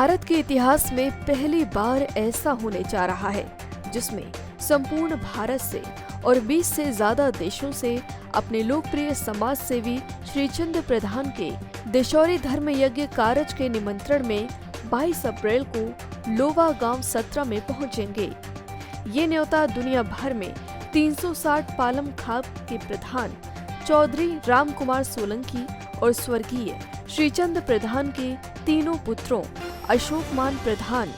भारत के इतिहास में पहली बार ऐसा होने जा रहा है जिसमें संपूर्ण भारत से और 20 से ज्यादा देशों से अपने लोकप्रिय समाज सेवी श्रीचंद प्रधान के देशौरी धर्म यज्ञ कारज के निमंत्रण में 22 अप्रैल को लोवा गांव 17 में पहुंचेंगे। ये न्योता दुनिया भर में 360 पालम खाप के प्रधान चौधरी राम कुमार सोलंकी और स्वर्गीय श्रीचंद प्रधान के तीनों पुत्रों अशोक मान प्रधान,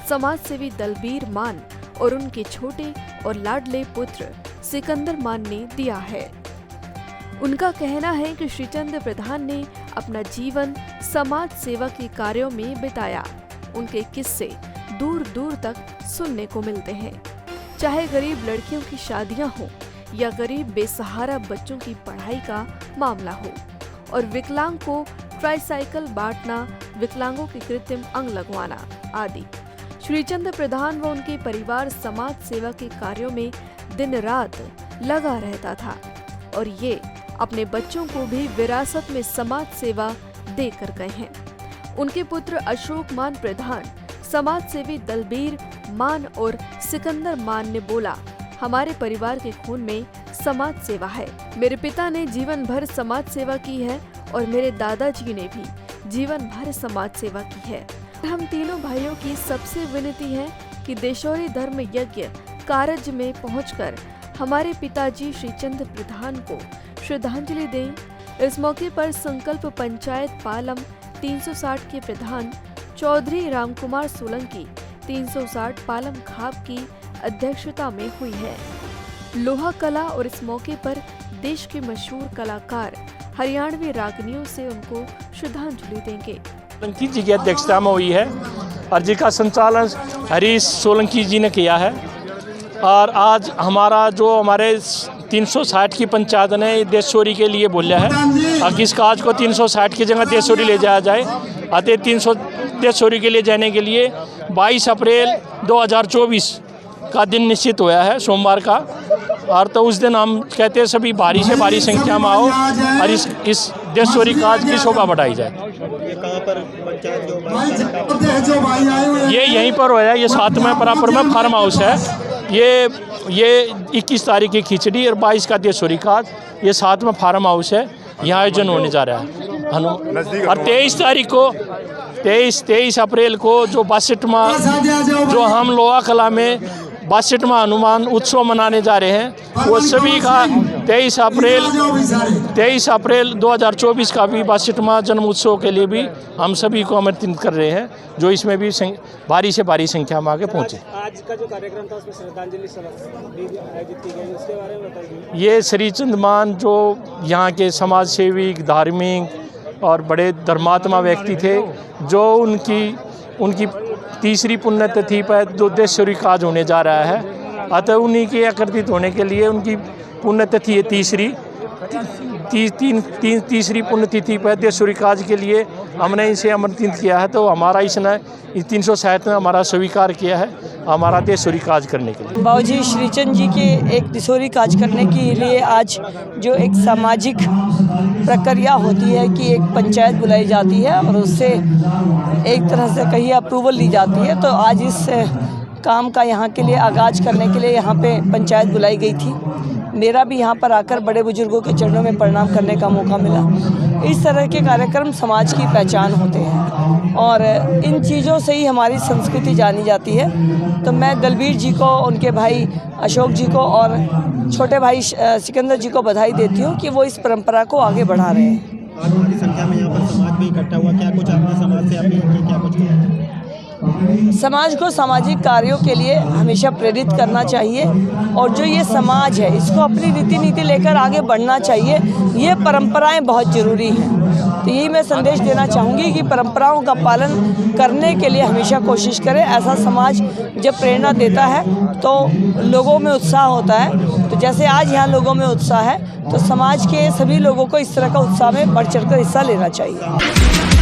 समाज सेवी दलबीर मान और उनके छोटे और लाडले पुत्र सिकंदर मान ने दिया है। उनका कहना है कि श्रीचंद प्रधान ने अपना जीवन समाज सेवा के कार्यों में बिताया। उनके किस्से दूर दूर तक सुनने को मिलते हैं, चाहे गरीब लड़कियों की शादियां हो या गरीब बेसहारा बच्चों की पढ़ाई का मामला हो, और विकलांग को ट्राईसाइकिल बांटना, विकलांगों के कृत्रिम अंग लगवाना आदि। श्रीचंद प्रधान व उनके परिवार समाज सेवा के कार्यों में दिन रात लगा रहता था और ये अपने बच्चों को भी विरासत में समाज सेवा देकर गए हैं। उनके पुत्र अशोक मान प्रधान, समाज सेवी दलबीर मान और सिकंदर मान ने बोला, हमारे परिवार के खून में समाज सेवा है। मेरे पिता ने जीवन भर समाज सेवा की है और मेरे दादाजी ने भी जीवन भर समाज सेवा की है। हम तीनों भाइयों की सबसे विनती है कि देशौरी धर्म यज्ञ कारज में पहुंचकर हमारे पिताजी श्रीचंद प्रधान को श्रद्धांजलि दें। इस मौके पर संकल्प पंचायत पालम 360 के प्रधान चौधरी रामकुमार सोलंकी 360 पालम खाप की अध्यक्षता में हुई है। लोहा कला और इस मौके पर देश के मशहूर कलाकार हरियाणवी रागनियों से उनको श्रद्धांजलि देंगे। सोलंकी जी की अध्यक्षता में हुई है और जिसका संचालन हरीश सोलंकी जी ने किया है। और आज हमारे 360 की पंचायत ने देशौरी के लिए बोला है और किस काज को 360 की जगह देशौरी ले जाया जाए। अतः 300 देशौरी के लिए जाने के लिए 22 अप्रैल 2024 का दिन निश्चित हुआ है, सोमवार का। और तो उस दिन हम कहते हैं सभी भारी से भारी संख्या में आओ और इस देशौरी काज की शोभा बढ़ाई जाए। ये कहाँ पर पंचायत ये यहीं पर होया, ये 7वें बराबर में फार्म हाउस है। ये 21 तारीख की खिचड़ी और 22 का देशौरी काज, ये 7वां फार्म हाउस है। यहाँ आयोजन होने जा रहा है। और 23 तारीख को 23 अप्रैल को जो 62वां जो हम लोहा कला में 62वां हनुमान उत्सव मनाने जा रहे हैं, वो सभी का 23 अप्रैल 2024 का भी 62वां जन्म उत्सव के लिए भी हम सभी को आमंत्रित कर रहे हैं, जो इसमें भी भारी से भारी संख्या में आगे पहुँचे। आज का जो कार्यक्रम था उसमें श्रद्धांजलि आयोजित की गई, उसके बारे में बताइए। ये श्रीचंद मान जो यहाँ के समाज सेविक, धार्मिक और बड़े धर्मात्मा व्यक्ति थे, जो उनकी तीसरी पुण्यतिथि पर जो देशौरी काज होने जा रहा है, अतः उन्हीं के एकत्रित होने के लिए उनकी पुण्यतिथि है तीसरी पुण्यतिथि पर देशौरी काज के लिए हमने इसे आमंत्रित किया है। तो हमारा इसने 360 में हमारा स्वीकार किया है हमारा देशौरी काज करने के लिए। बाबूजी श्रीचंद जी के एक देशौरी काज करने के लिए आज जो एक सामाजिक प्रक्रिया होती है कि एक पंचायत बुलाई जाती है और उससे एक तरह से कहीं अप्रूवल ली जाती है, तो आज इस काम का यहाँ के लिए आगाज करने के लिए यहाँ पे पंचायत बुलाई गई थी। मेरा भी यहाँ पर आकर बड़े बुजुर्गों के चरणों में प्रणाम करने का मौका मिला। इस तरह के कार्यक्रम समाज की पहचान होते हैं और इन चीज़ों से ही हमारी संस्कृति जानी जाती है। तो मैं दलबीर जी को, उनके भाई अशोक जी को और छोटे भाई सिकंदर जी को बधाई देती हूँ कि वो इस परंपरा को आगे बढ़ा रहे हैं। आज बड़ी संख्या में यहाँ पर समाज भी इकट्ठा हुआ, क्या कुछ आपने समाज से अपील की, क्या कुछ समाज को सामाजिक कार्यों के लिए हमेशा प्रेरित करना चाहिए और जो ये समाज है इसको अपनी रीति नीति लेकर आगे बढ़ना चाहिए। ये परंपराएं बहुत ज़रूरी हैं, तो यही मैं संदेश देना चाहूँगी कि परंपराओं का पालन करने के लिए हमेशा कोशिश करें। ऐसा समाज जब प्रेरणा देता है तो लोगों में उत्साह होता है। तो जैसे आज यहाँ लोगों में उत्साह है, तो समाज के सभी लोगों को इस तरह का उत्साह में बढ़ चढ़कर हिस्सा लेना चाहिए।